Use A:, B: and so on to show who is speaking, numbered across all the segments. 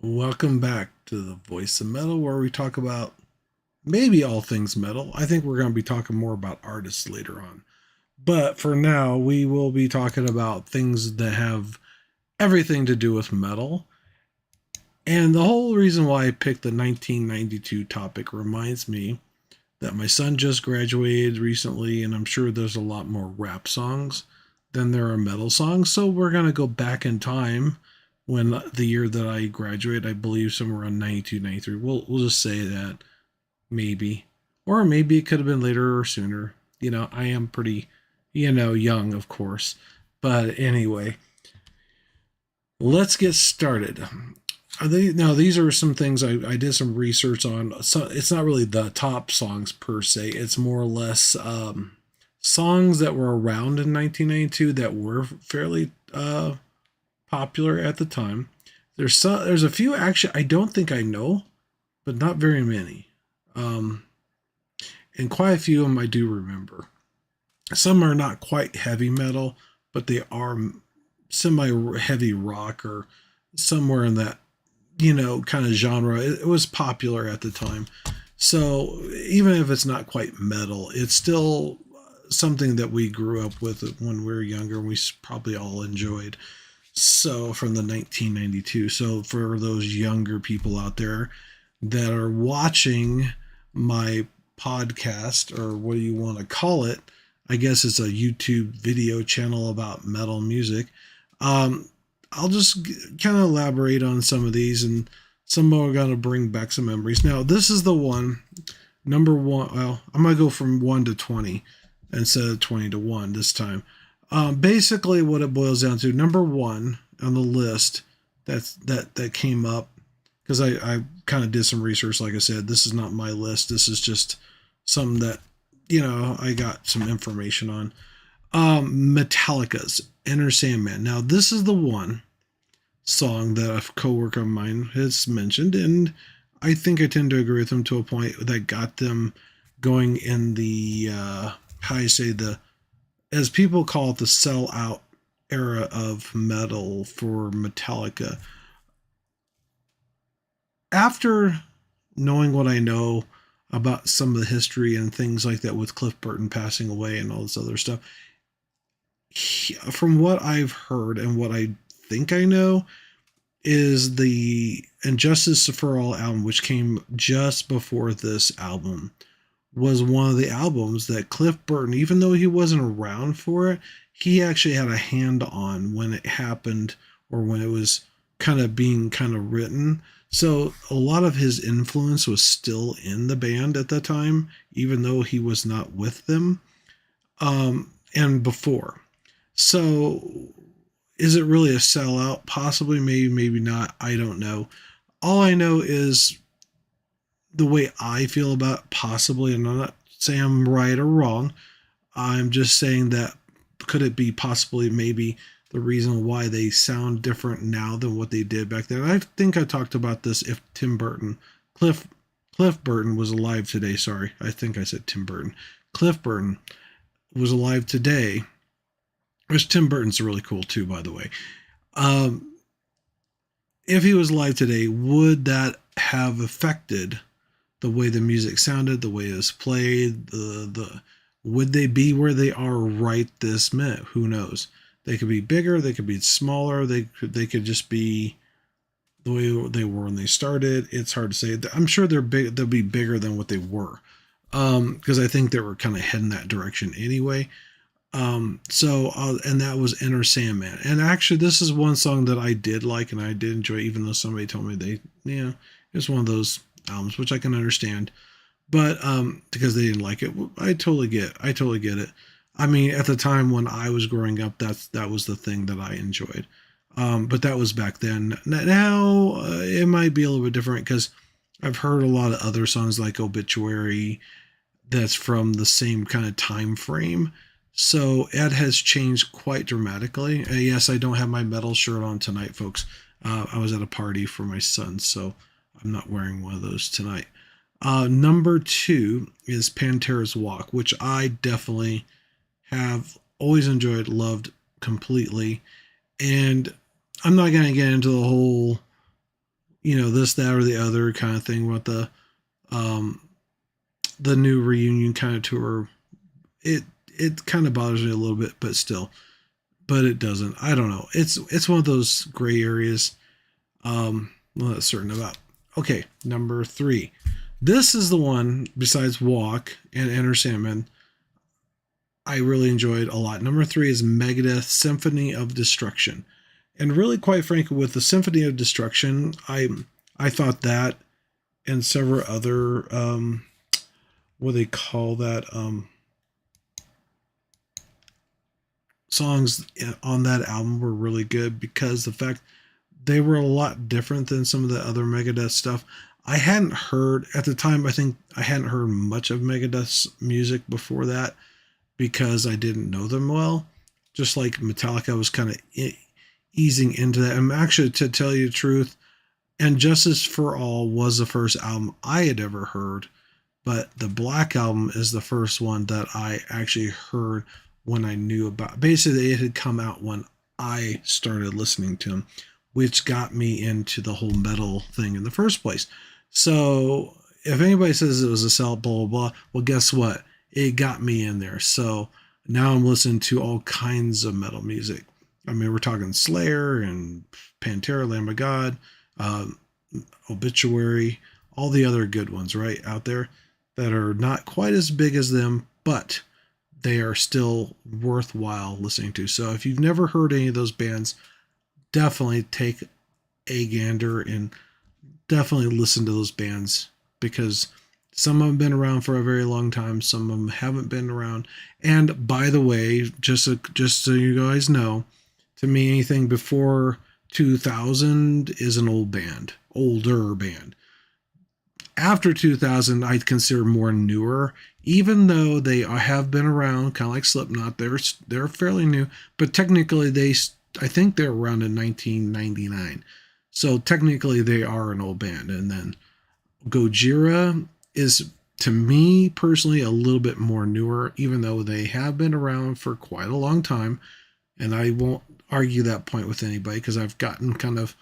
A: Welcome back to the Voice of Metal, where we talk about maybe all things metal. I think we're going to be talking more about artists later on. But for now, we will be talking about things that have everything to do with metal. And the whole reason why I picked the 1992 topic reminds me that my son just graduated recently, and I'm sure there's a lot more rap songs than there are metal songs. So we're going to go back in time when the year that I graduated, I believe somewhere around 92, 93. We'll just say that maybe. Or maybe it could have been later or sooner. I am pretty, young, of course. But anyway, let's get started. Now, these are some things I did some research on. So it's not really the top songs per se. It's more or less songs that were around in 1992 that were fairly popular at the time. There's a few actually I don't think I know, but not very many. Um, and quite a few of them I do remember. Some are not quite heavy metal, but they are semi heavy rock or somewhere in that kind of genre. It was popular at the time. So even if it's not quite metal, it's still something that we grew up with when we were younger and we probably all enjoyed. So from the 1992. So for those younger people out there that are watching my podcast, or what do you want to call it? I guess it's a YouTube video channel about metal music. Um, I'll just kind of elaborate on some of these, and some are going to bring back some memories. Now, this is the one, number one. Well, I'm going to go from 1 to 20 instead of 20 to 1 this time. Basically, what it boils down to, number one on the list that came up, because I kind of did some research. Like I said, this is not my list. This is just something that I got some information on. Metallica's Enter Sandman. Now, this is the one song that a coworker of mine has mentioned, and I think I tend to agree with him to a point that got them going in the how you say, the, as people call it, the sell out era of metal for Metallica. After knowing what I know about some of the history and things like that, with Cliff Burton passing away and all this other stuff, from what I've heard and what I think I know, is the Injustice for All album, which came just before this album, was one of the albums that Cliff Burton, even though he wasn't around for it, he actually had a hand on when it happened, or when it was being written. So a lot of his influence was still in the band at that time, even though he was not with them, and before. So is it really a sellout? Possibly, maybe, maybe not. I don't know. All I know is the way I feel about it, possibly, and I'm not saying I'm right or wrong. I'm just saying that, could it be possibly maybe the reason why they sound different now than what they did back then? I think I talked about this. If Cliff Cliff Burton was alive today, sorry, I think I said Tim Burton. Cliff Burton was alive today, which Tim Burton's really cool too, by the way. Um, if he was alive today, would that have affected the way the music sounded, the way it was played, the would they be where they are right this minute? Who knows? They could be bigger, they could be smaller, they could just be the way they were when they started. It's hard to say. I'm sure they're big. They'll be bigger than what they were, because I think they were kind of heading that direction anyway. And that was Enter Sandman. And actually, this is one song that I did like and I did enjoy, even though somebody told me it's one of those albums, which I can understand. But because they didn't like it, I totally get. I totally get it. I mean, at the time when I was growing up, that was the thing that I enjoyed. But that was back then. Now it might be a little bit different, because I've heard a lot of other songs like Obituary that's from the same kind of time frame. So it has changed quite dramatically. Yes, I don't have my metal shirt on tonight, folks. I was at a party for my son, so I'm not wearing one of those tonight. Number two is Pantera's Walk, which I definitely have always enjoyed, loved completely. And I'm not going to get into the whole, this, that, or the other kind of thing with um, the new reunion kind of tour. It kind of bothers me a little bit, but still, but it doesn't. I don't know. It's one of those gray areas. I'm not certain about. Okay, number 3. This is the one besides Walk and Enter Sandman I really enjoyed a lot. Number 3 is Megadeth Symphony of Destruction. And really, quite frankly, with the Symphony of Destruction, I thought that and several other what do they call that songs on that album were really good because the fact they were a lot different than some of the other Megadeth stuff. I hadn't heard at the time. I think I hadn't heard much of Megadeth's music before that because I didn't know them well. Just like Metallica was kind of easing into that. And actually, to tell you the truth, And Justice for All was the first album I had ever heard, but the Black Album is the first one that I actually heard when I knew about. Basically, it had come out when I started listening to them, which got me into the whole metal thing in the first place. So if anybody says it was a sell, blah, blah, blah, well, guess what? It got me in there. So now I'm listening to all kinds of metal music. I mean, we're talking Slayer and Pantera, Lamb of God, um, Obituary, all the other good ones, right, out there that are not quite as big as them, but they are still worthwhile listening to. So if you've never heard any of those bands, definitely take a gander and definitely listen to those bands because some of them have been around for a very long time. Some of them haven't been around. And by the way, just so you guys know, to me, anything before 2000 is an older band. After 2000, I consider more newer, even though they have been around, kind of like Slipknot. They're fairly new, but technically I think they're around in 1999. So technically they are an old band. And then Gojira is, to me personally, a little bit more newer, even though they have been around for quite a long time. And I won't argue that point with anybody because I've gotten kind of,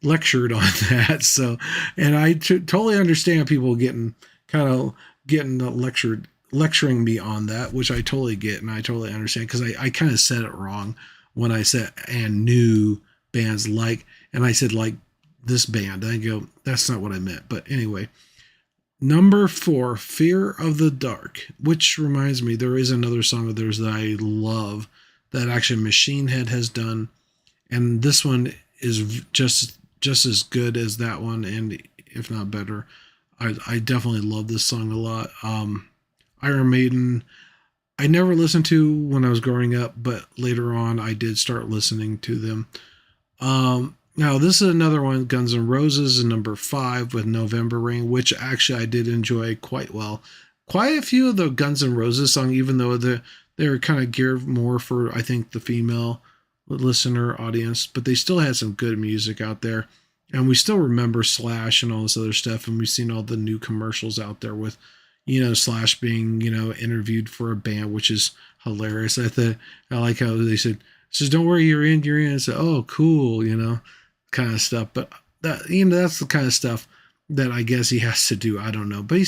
A: lectured on that. So, and I totally understand people getting lecturing me on that, which I totally get and I totally understand because I kind of said it wrong when I said and new bands like, and I said like this band. I go, that's not what I meant. But anyway, number 4, Fear of the Dark, which reminds me, there is another song of theirs that I love that actually Machine Head has done. And this one is just as good as that one, and if not better. I definitely love this song a lot. Iron Maiden, I never listened to when I was growing up, but later on I did start listening to them. Now this is another one, Guns N' Roses, number 5 with November Rain, which actually I did enjoy quite well. Quite a few of the Guns N' Roses songs, even though they're kind of geared more for, I think, the female listener audience, but they still had some good music out there. And we still remember Slash and all this other stuff. And we've seen all the new commercials out there with, Slash being, interviewed for a band, which is hilarious. I like how they says, don't worry, you're in. And say, oh, cool, kind of stuff. But that, that's the kind of stuff that I guess he has to do. I don't know. But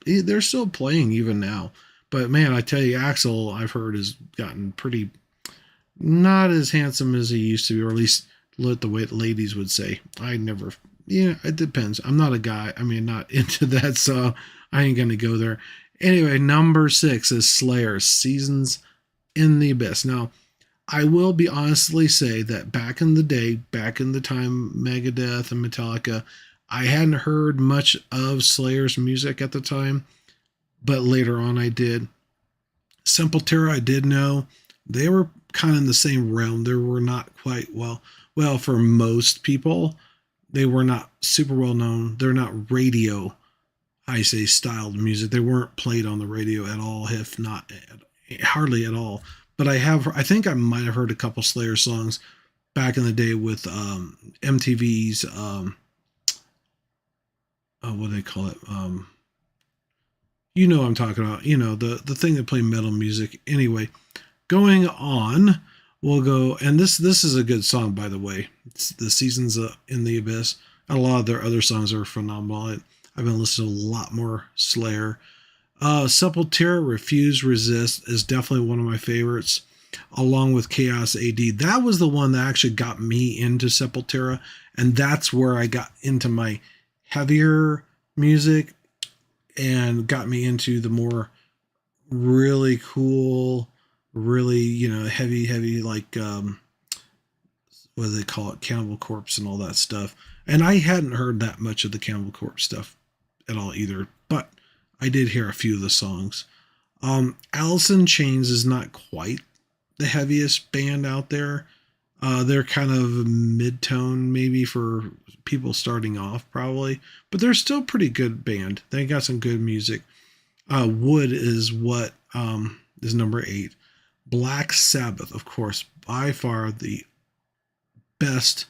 A: they're still playing even now. But man, I tell you, Axl, I've heard, has gotten pretty not as handsome as he used to be, or at least the way ladies would say. It depends. I'm not a guy. I mean, not into that, so I ain't going to go there. Anyway, number 6 is Slayer, Seasons in the Abyss. Now, I will be honestly say that back in the day, back in the time Megadeth and Metallica, I hadn't heard much of Slayer's music at the time, but later on I did. Sepultura, I did know. They were kind of in the same realm. They were not quite well, for most people, they were not super well known. They're not radio, I say, styled music. They weren't played on the radio at all, if not hardly at all. But I think I might have heard a couple Slayer songs back in the day with MTV's, what do they call it? What I'm talking about. The thing that played metal music. Anyway, going on we'll go, and this is a good song, by the way. It's the Seasons in the Abyss. A lot of their other songs are phenomenal. I've been listening to a lot more Slayer. Sepultura, Refuse, Resist is definitely one of my favorites, along with Chaos AD. That was the one that actually got me into Sepultura, and that's where I got into my heavier music and got me into the more really cool, really, heavy, like, what do they call it? Cannibal Corpse and all that stuff. And I hadn't heard that much of the Cannibal Corpse stuff at all either, but I did hear a few of the songs. Alice in Chains is not quite the heaviest band out there. They're kind of mid-tone maybe for people starting off probably, but they're still pretty good band. They got some good music. Wood is what is number 8. Black Sabbath, of course, by far the best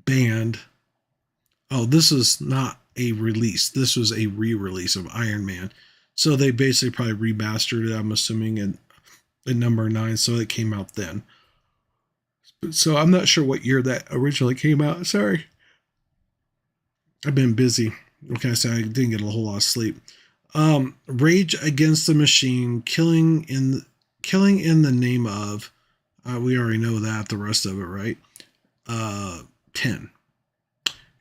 A: band. Oh, this is not a release. This was a re-release of Iron Man. So they basically probably remastered it, I'm assuming, in number 9, so it came out then. So I'm not sure what year that originally came out. Sorry. I've been busy. What can I say? I didn't get a whole lot of sleep. Rage Against the Machine, killing in the name of, we already know that, the rest of it, right? 10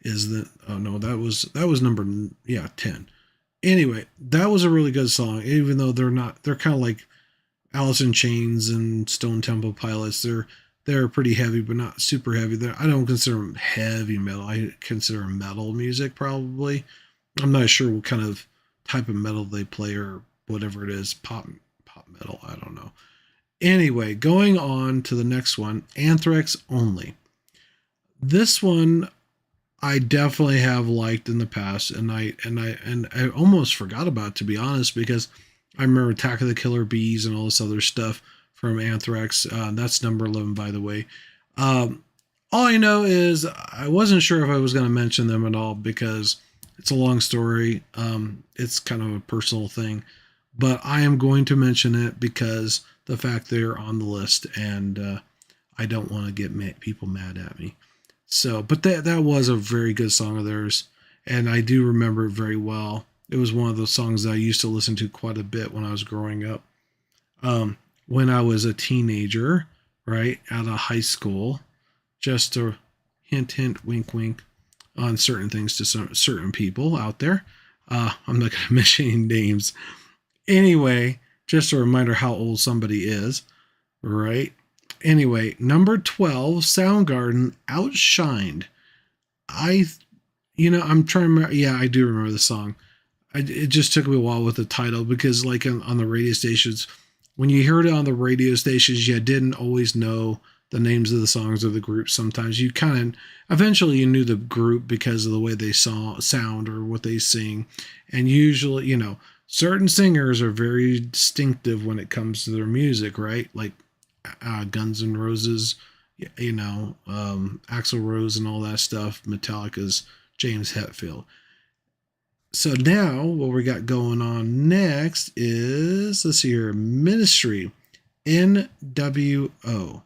A: is the, oh no, that was number, 10. Anyway, that was a really good song, even though they're kind of like Alice in Chains and Stone Temple Pilots. They're pretty heavy, but not super heavy. I don't consider them heavy metal. I consider them metal music, probably. I'm not sure what kind of type of metal they play or whatever it is. Pop metal, I don't know. Anyway, going on to the next one, Anthrax Only. This one I definitely have liked in the past, and I almost forgot about it, to be honest, because I remember Attack of the Killer Bees and all this other stuff from Anthrax. That's number 11, by the way. All I know is I wasn't sure if I was going to mention them at all because it's a long story. It's kind of a personal thing, but I am going to mention it because the fact they're on the list, and I don't want to get people mad at me. So, but that was a very good song of theirs, and I do remember it very well. It was one of those songs that I used to listen to quite a bit when I was growing up. When I was a teenager, right, out of high school, just a hint, wink, wink on certain things to certain people out there. I'm not going to mention any names. Anyway, just a reminder how old somebody is, right? Anyway, number 12, Soundgarden, Outshined. I'm trying to remember. Yeah, I do remember the song. It just took me a while with the title because, like, on the radio stations, when you heard it on the radio stations, you didn't always know the names of the songs or the groups. Sometimes you eventually you knew the group because of the way they sound or what they sing. And usually, certain singers are very distinctive when it comes to their music, right? Like Guns N' Roses, Axl Rose and all that stuff. Metallica's James Hetfield. So now what we got going on next is, let's see here, Ministry, NWO.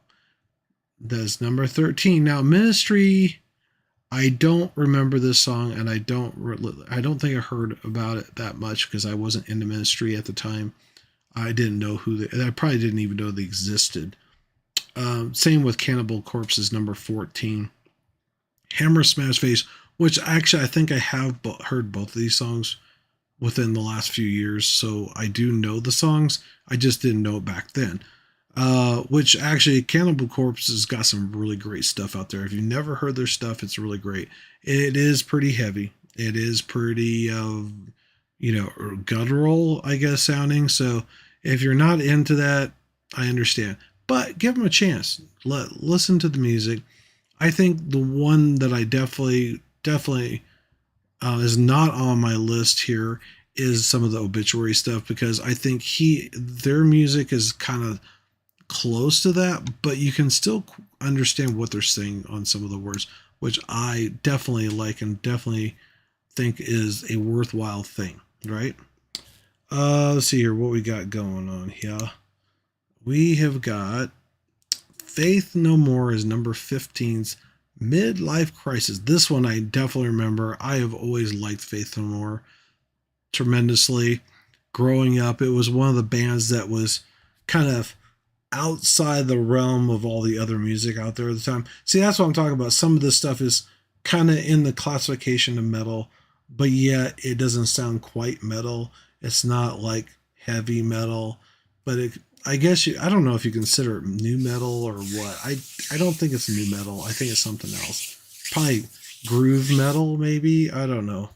A: That's number 13. Now, Ministry, I don't remember this song, and I don't think I heard about it that much because I wasn't into Ministry at the time. I didn't know I probably didn't even know they existed. Same with Cannibal Corpse's number 14. Hammer Smash Face, which actually I think I have heard both of these songs within the last few years, so I do know the songs. I just didn't know it back then. Which actually, Cannibal Corpse has got some really great stuff out there. If you've never heard their stuff, it's really great. It is pretty heavy. It is pretty, guttural, I guess, sounding. So if you're not into that, I understand. But give them a chance. Listen to the music. I think the one that I definitely is not on my list here is some of the Obituary stuff, because I think their music is kind of close to that, but you can still understand what they're saying on some of the words, which I definitely like and definitely think is a worthwhile thing, right? Let's see here what we got going on here. We have got Faith No More is number 15's Midlife Crisis. This one I definitely remember. I have always liked Faith No More tremendously. Growing up, it was one of the bands that was kind of outside the realm of all the other music out there at the time. See, that's what I'm talking about. Some of this stuff is kind of in the classification of metal, but yet it doesn't sound quite metal. It's not like heavy metal, but I guess I don't know if you consider it new metal or what. I don't think it's new metal. I think it's something else. Probably groove metal, maybe. I don't know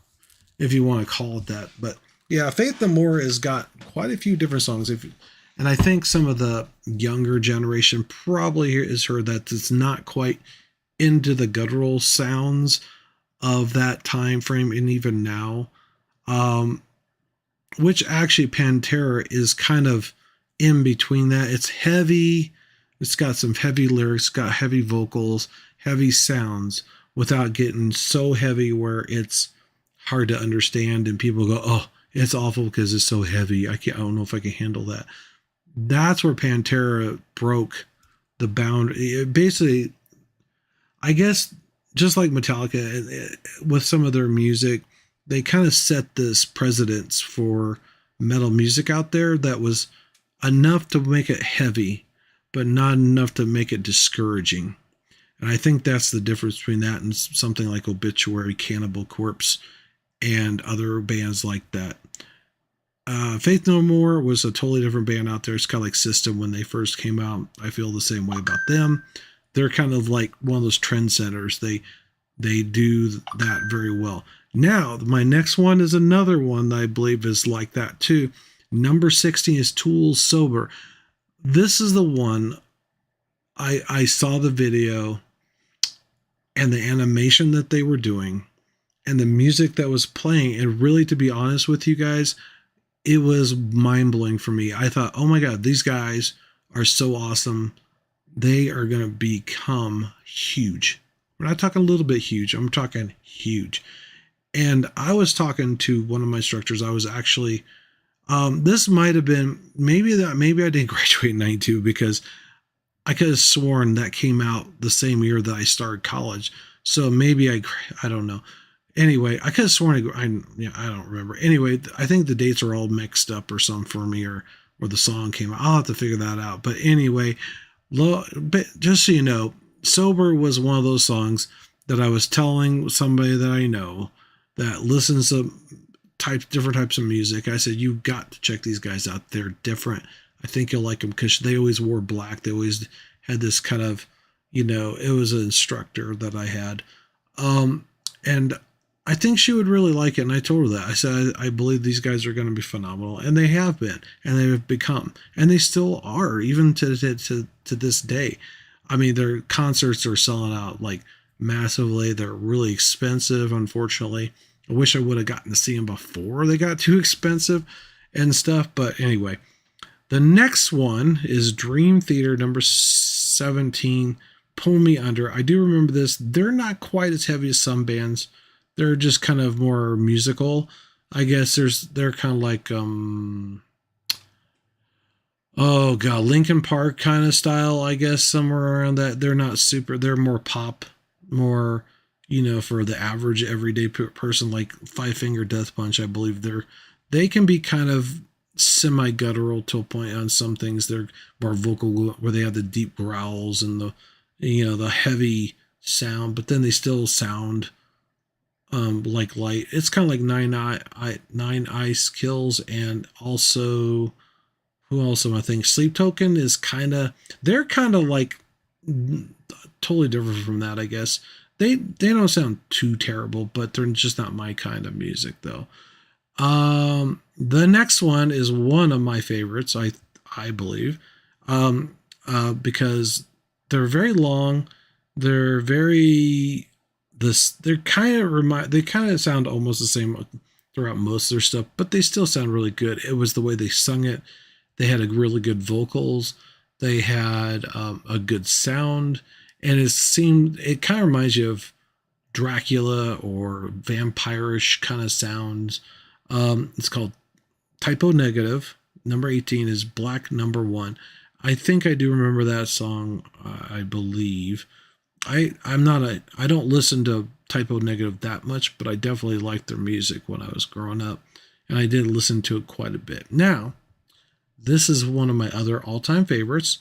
A: if you want to call it that. But yeah, Faith No More has got quite a few different songs. And I think some of the younger generation probably has heard that it's not quite into the guttural sounds of that time frame, and even now, which actually Pantera is kind of in between that. It's heavy. It's got some heavy lyrics, got heavy vocals, heavy sounds, without getting so heavy where it's hard to understand and people go, oh, it's awful because it's so heavy. I don't know if I can handle that. That's where Pantera broke the boundary. Basically, I guess just like Metallica, with some of their music, they kind of set this precedence for metal music out there that was enough to make it heavy, but not enough to make it discouraging. And I think that's the difference between that and something like Obituary, Cannibal Corpse, and other bands like that. Faith No More was a totally different band out there. It's kind of like System when they first came out. I feel the same way about them. They're kind of like one of those trendsetters. They do that very well. Now, my next one is another one that I believe is like that too. Number 16 is Tool's Sober. This is the one I saw the video and the animation that they were doing and the music that was playing. And really, to be honest with you guys, it was mind-blowing for me. I thought, oh my God, these guys are so awesome. They are going to become huge. We're not talking a little bit huge. I'm talking huge. And I was talking to one of my instructors. I was actually, this might have been, maybe I didn't graduate in 92 because I could have sworn that came out the same year that I started college. So maybe I don't know. Anyway, I could have sworn I don't remember. Anyway, I think the dates are all mixed up or something for me, or the song came out. I'll have to figure that out. But anyway, just so you know, Sober was one of those songs that I was telling somebody that I know that listens to different types of music. I said, you got to check these guys out. They're different. I think you'll like them because they always wore black. They always had this kind of, it was an instructor that I had. And I think she would really like it. And I told her that. I said, I believe these guys are going to be phenomenal. And they have been. And they have become. And they still are, even to this day. I mean, their concerts are selling out like massively. They're really expensive, unfortunately. I wish I would have gotten to see them before they got too expensive and stuff. But anyway, the next one is Dream Theater, number 17, Pull Me Under. I do remember this. They're not quite as heavy as some bands. They're just kind of more musical. I guess they're kind of like, oh God, Linkin Park kind of style, I guess, somewhere around that. They're not super, they're more pop, more, for the average everyday person, like Five Finger Death Punch. I believe they can be kind of semi-guttural to a point on some things. They're more vocal, where they have the deep growls and the heavy sound, but then they still sound like light. It's kind of like Nine Ice Kills, and also who else am I thinking? Sleep Token is they're kind of like totally different from that, I guess. They don't sound too terrible, but they're just not my kind of music though. The next one is one of my favorites, I believe, because they're very long. They're very they kind of sound almost the same throughout most of their stuff, but they still sound really good. It was the way they sung it. They had a really good vocals. They had a good sound, and it kind of reminds you of Dracula or vampire-ish kind of sounds. It's called Typo Negative. Number 18 is Black Number 1. I think I do remember that song. I believe. I'm not a I don't listen to Typo Negative that much, but I definitely liked their music when I was growing up, and I did listen to it quite a bit. Now, this is one of my other all-time favorites,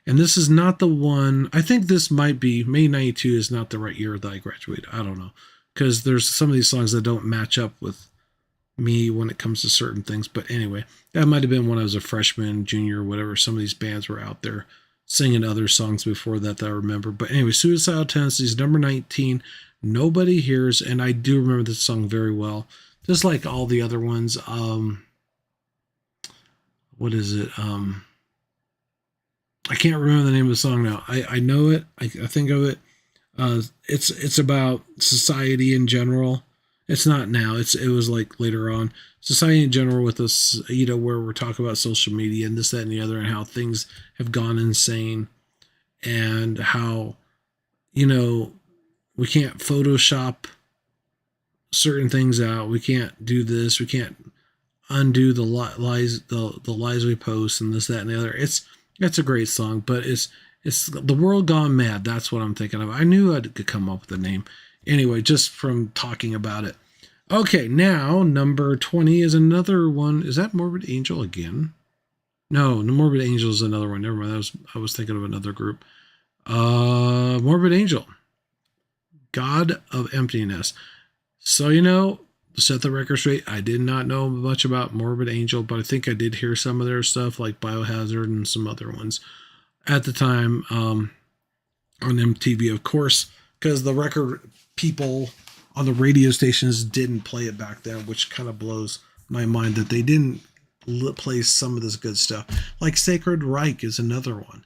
A: and this is not the one. I think this might be May '92 is not the right year that I graduated. I don't know, because there's some of these songs that don't match up with me when it comes to certain things. But anyway, that might have been when I was a freshman, junior, whatever. Some of these bands were out there singing other songs before that I remember. But anyway, Suicidal Tendencies, number 19, Nobody Hears, and I do remember this song very well, just like all the other ones. What is it? I can't remember the name of the song now. I know it. I think of it. It's about society in general. It's not now. It was like later on. Society in general with us, where we're talking about social media and this, that, and the other, and how things have gone insane, and how, we can't Photoshop certain things out. We can't do this. We can't undo the lies, the lies we post, and this, that, and the other. It's a great song, but it's the world gone mad. That's what I'm thinking of. I knew I could come up with a name. Anyway, just from talking about it. Okay, now number 20 is another one. Is that Morbid Angel again? No, Morbid Angel is another one. Never mind. I was thinking of another group. Morbid Angel, God of Emptiness. So to set the record straight, I did not know much about Morbid Angel, but I think I did hear some of their stuff, like Biohazard and some other ones at the time, on MTV, of course, because the record people on the radio stations didn't play it back then, which kind of blows my mind that they didn't play some of this good stuff. Like Sacred Reich is another one.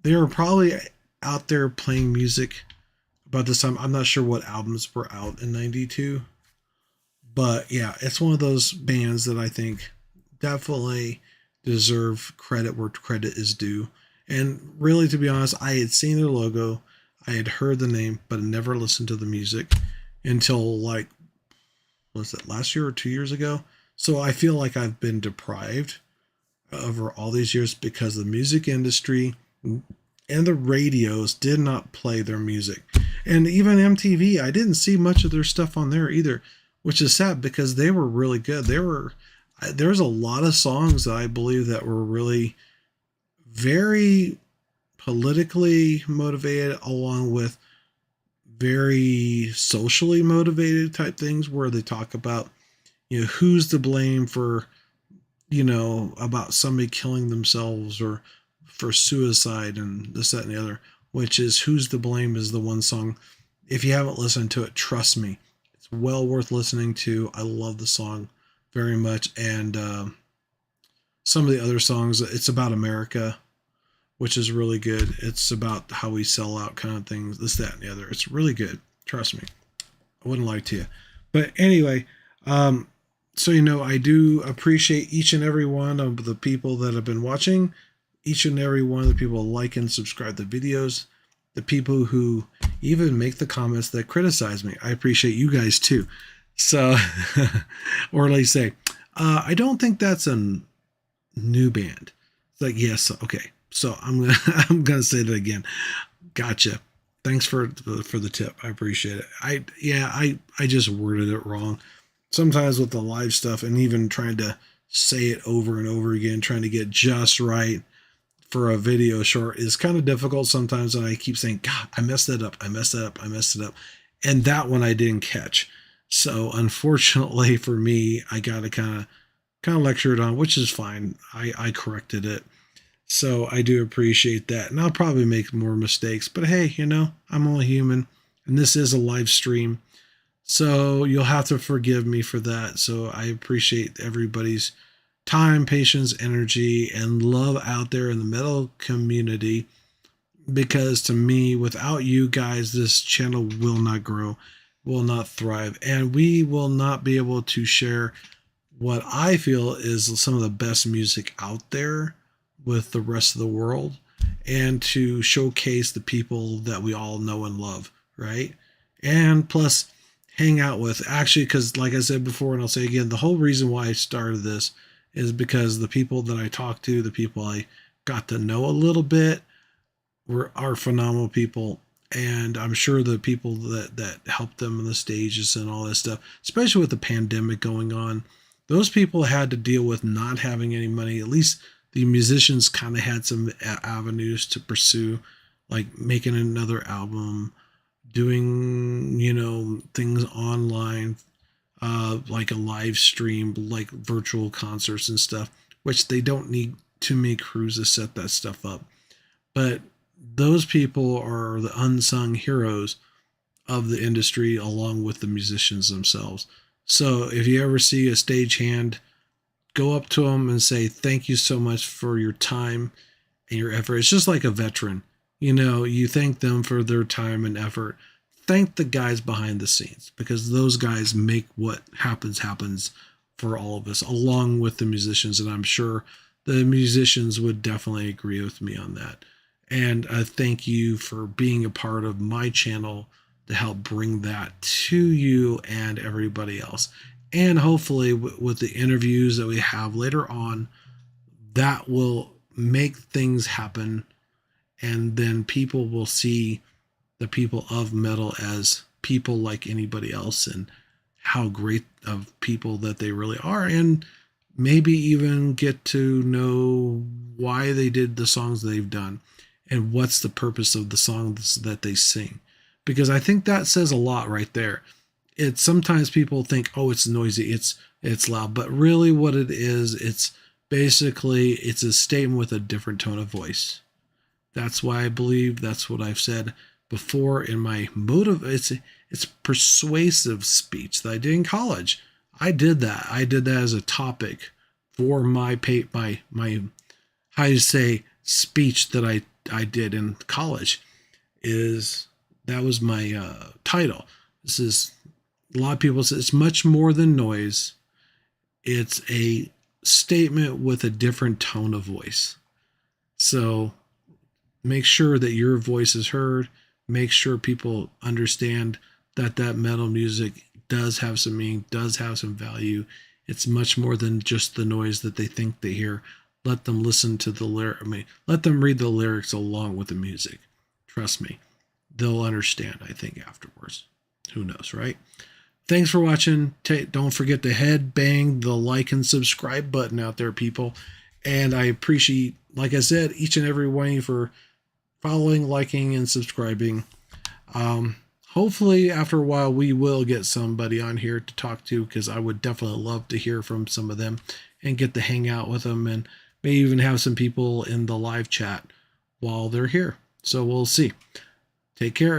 A: They were probably out there playing music about this time. I'm not sure what albums were out in 92. But yeah, it's one of those bands that I think definitely deserve credit where credit is due. And really, to be honest, I had seen their logo, I had heard the name, but never listened to the music until was it last year or 2 years ago? So I feel like I've been deprived over all these years because the music industry and the radios did not play their music. And even MTV, I didn't see much of their stuff on there either, which is sad because they were really good. There's a lot of songs that I believe that were really very politically motivated, along with very socially motivated type things, where they talk about, who's to blame for, about somebody killing themselves or for suicide and this, that, and the other, which is Who's to Blame is the one song. If you haven't listened to it, trust me, it's well worth listening to. I love the song very much. And some of the other songs, it's about America, which is really good. It's about how we sell out kind of things, this, that, and the other. It's really good. Trust me. I wouldn't lie to you. But anyway, so, I do appreciate each and every one of the people that have been watching, each and every one of the people like and subscribe to videos, the people who even make the comments that criticize me. I appreciate you guys too. So, or like say, I don't think that's a new band. It's like, yes, okay. So I'm gonna say that again. Gotcha. Thanks for the tip. I appreciate it. I just worded it wrong. Sometimes with the live stuff and even trying to say it over and over again, trying to get just right for a video short is kind of difficult sometimes. And I keep saying, God, I messed that up. I messed it up. And that one I didn't catch. So unfortunately for me, I got to kind of lecture it on, which is fine. I corrected it. So I do appreciate that. And I'll probably make more mistakes, but hey, I'm only human and this is a live stream. So you'll have to forgive me for that. So I appreciate everybody's time, patience, energy, and love out there in the metal community. Because to me, without you guys, this channel will not grow, will not thrive, and we will not be able to share what I feel is some of the best music out there with the rest of the world, and to showcase the people that we all know and love, right? And plus hang out with, actually, because like I said before, and I'll say again, the whole reason why I started this is because the people that I talk to, the people I got to know a little bit are phenomenal people. And I'm sure the people that helped them on the stages and all that stuff, especially with the pandemic going on, those people had to deal with not having any money. At least the musicians kind of had some avenues to pursue, like making another album, doing, things online, like a live stream, like virtual concerts and stuff, which they don't need too many crews to set that stuff up. But those people are the unsung heroes of the industry along with the musicians themselves. So if you ever see a stagehand, go up to them and say, thank you so much for your time and your effort. It's just like a veteran. You thank them for their time and effort. Thank the guys behind the scenes, because those guys make what happens for all of us, along with the musicians. And I'm sure the musicians would definitely agree with me on that. And I thank you for being a part of my channel to help bring that to you and everybody else. And hopefully with the interviews that we have later on, that will make things happen. And then people will see the people of metal as people like anybody else, and how great of people that they really are. And maybe even get to know why they did the songs they've done and what's the purpose of the songs that they sing. Because I think that says a lot right there. It's sometimes people think, oh, it's noisy, it's loud, but really what it is, it's basically, it's a statement with a different tone of voice. That's why I believe, that's what I've said before in my it's persuasive speech that I did in college. I did that as a topic for my how you say speech that I did in college. That was my title. This is, a lot of people say it's much more than noise. It's a statement with a different tone of voice. So make sure that your voice is heard. Make sure people understand that metal music does have some meaning, does have some value. It's much more than just the noise that they think they hear. Let them listen to the lyric. Let them read the lyrics along with the music. Trust me, they'll understand, I think, afterwards. Who knows, right? Thanks for watching. Don't forget to bang the like and subscribe button out there, people. And I appreciate, like I said, each and every one of you for following, liking, and subscribing. Hopefully, after a while, we will get somebody on here to talk to, because I would definitely love to hear from some of them and get to hang out with them, and maybe even have some people in the live chat while they're here. So we'll see. Take care.